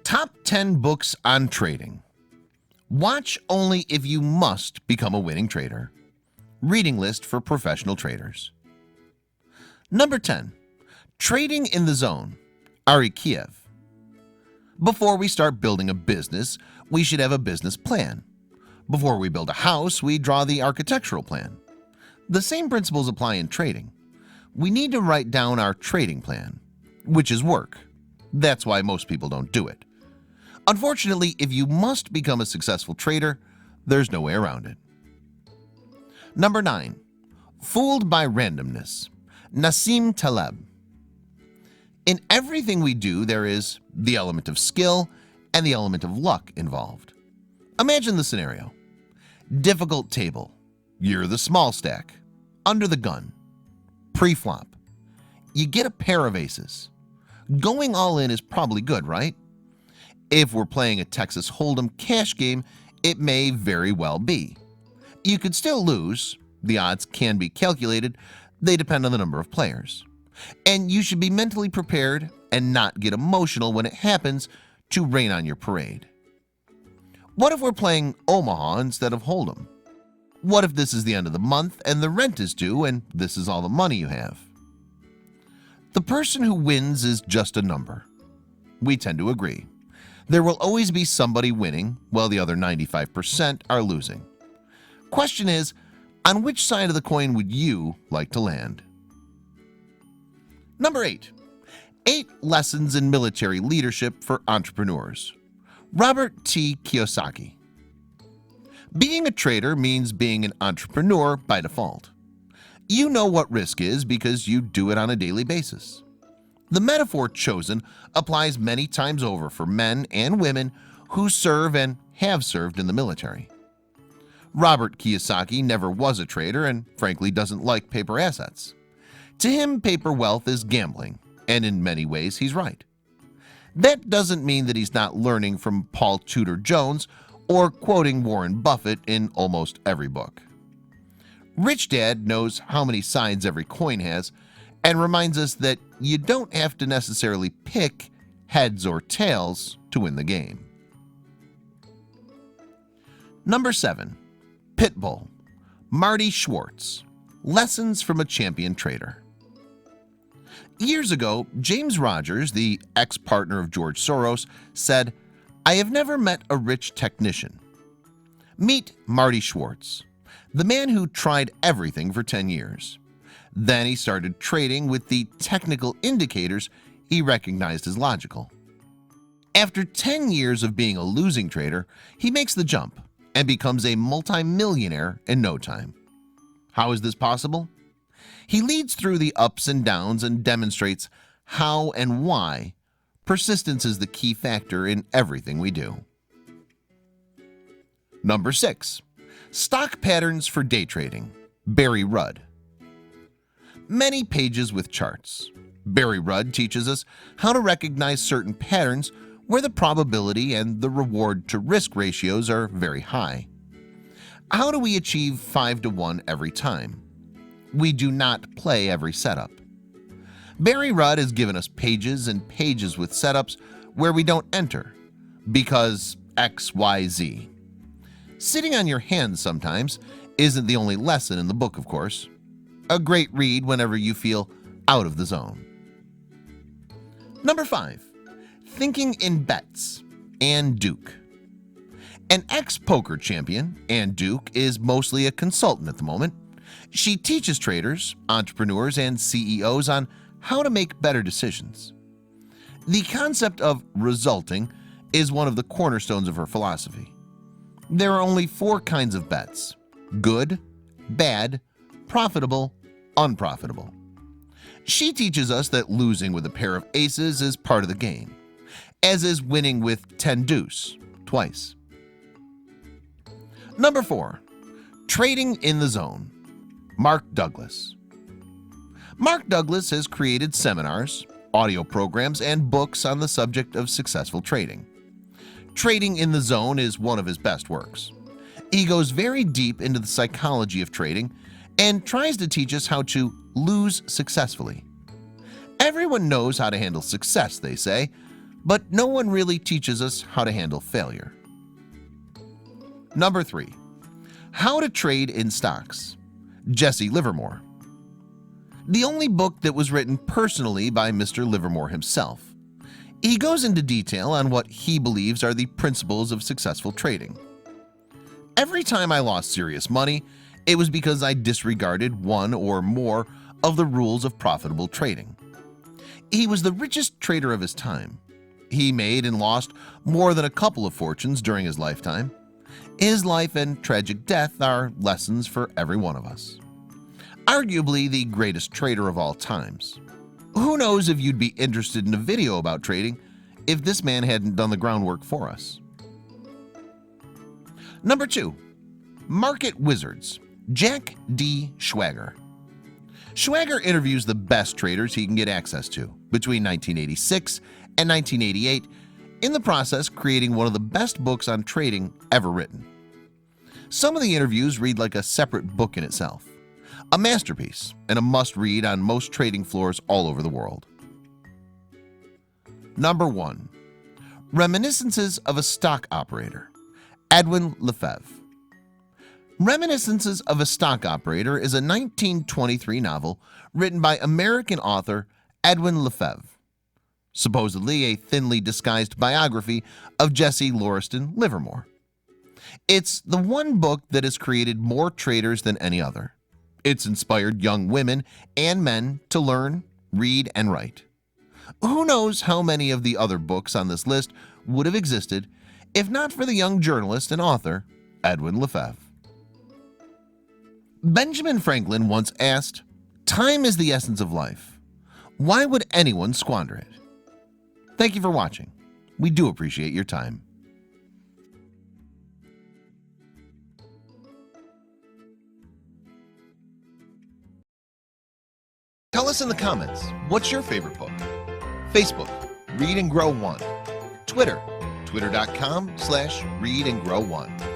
Top 10 books on trading. Watch only if you must become a winning trader. Reading list for professional traders. Number 10. Trading in the Zone. Ari Kiev. Before we start building a business, we should have a business plan. Before we build a house, we draw the architectural plan. The same principles apply in trading. We need to write down our trading plan, which is work. That's why most people don't do it. Unfortunately, if you must become a successful trader, there's no way around it. Number 9. Fooled by Randomness. Nassim Taleb. In everything we do, there is the element of skill and the element of luck involved. Imagine the scenario. Difficult table. You're the small stack. Under the gun. Pre-flop. You get a pair of aces. Going all in is probably good, right? If we're playing a Texas Hold'em cash game, it may very well be. You could still lose. The odds can be calculated. They depend on the number of players. And you should be mentally prepared and not get emotional when it happens to rain on your parade. What if we're playing Omaha instead of Hold'em? What if this is the end of the month and the rent is due and this is all the money you have? The person who wins is just a number. We tend to agree. There will always be somebody winning while the other 95% are losing. Question is, on which side of the coin would you like to land? Number 8. 8 Lessons in Military Leadership for Entrepreneurs. Robert T. Kiyosaki. Being a trader means being an entrepreneur by default. You know what risk is because you do it on a daily basis. The metaphor chosen applies many times over for men and women who serve and have served in the military. Robert Kiyosaki never was a trader and frankly doesn't like paper assets. To him, paper wealth is gambling, and in many ways he's right. That doesn't mean that he's not learning from Paul Tudor Jones or quoting Warren Buffett in almost every book. Rich Dad knows how many sides every coin has and reminds us that you don't have to necessarily pick heads or tails to win the game. Number 7. Pitbull. Marty Schwartz. Lessons from a Champion Trader. Years ago, James Rogers, the ex-partner of George Soros, said, "I have never met a rich technician." Meet Marty Schwartz, the man who tried everything for 10 years. Then he started trading with the technical indicators he recognized as logical. After 10 years of being a losing trader, he makes the jump and becomes a multi-millionaire in no time. How is this possible? He leads through the ups and downs and demonstrates how and why persistence is the key factor in everything we do. Number 6. Stock Patterns for Day Trading. Barry Rudd. Many pages with charts. Barry Rudd teaches us how to recognize certain patterns where the probability and the reward to risk ratios are very high. How do we achieve 5 to 1 every time? We do not play every setup. Barry Rudd has given us pages and pages with setups where we don't enter because XYZ. Sitting on your hands sometimes isn't the only lesson in the book, of course. A great read whenever you feel out of the zone. Number 5. Thinking in Bets. Ann Duke. An ex-poker champion, Ann Duke is mostly a consultant at the moment. She teaches traders, entrepreneurs, and CEOs on how to make better decisions. The concept of resulting is one of the cornerstones of her philosophy. There are only 4 kinds of bets: good, bad, profitable, unprofitable. She teaches us that losing with a pair of aces is part of the game, as is winning with 10 deuce twice. Number 4. Trading in the Zone. Mark Douglas. Mark Douglas has created seminars, audio programs, and books on the subject of successful trading. Trading in the Zone is one of his best works. He goes very deep into the psychology of trading and tries to teach us how to lose successfully. Everyone knows how to handle success, they say, but no one really teaches us how to handle failure. Number 3. How to Trade in Stocks. Jesse Livermore. The only book that was written personally by Mr. Livermore himself. He goes into detail on what he believes are the principles of successful trading. Every time I lost serious money, it was because I disregarded one or more of the rules of profitable trading. He was the richest trader of his time. He made and lost more than a couple of fortunes during his lifetime. His life and tragic death are lessons for every one of us. Arguably the greatest trader of all times. Who knows if you'd be interested in a video about trading if this man hadn't done the groundwork for us. Number 2. Market Wizards. Jack D. Schwager. Schwager interviews the best traders he can get access to between 1986 and 1988, in the process creating one of the best books on trading ever written. Some of the interviews read like a separate book in itself, a masterpiece and a must-read on most trading floors all over the world. Number 1. Reminiscences of a Stock Operator. Edwin Lefebvre. Reminiscences of a Stock Operator is a 1923 novel written by American author Edwin Lefebvre, supposedly a thinly disguised biography of Jesse Lauriston Livermore. It's the one book that has created more traders than any other. It's inspired young women and men to learn, read, and write. Who knows how many of the other books on this list would have existed if not for the young journalist and author Edwin Lefebvre. Benjamin Franklin once asked, "Time is the essence of life. Why would anyone squander it?" Thank you for watching. We do appreciate your time. Tell us in the comments, what's your favorite book? Facebook, Read and Grow 1. Twitter, twitter.com/readandgrow1.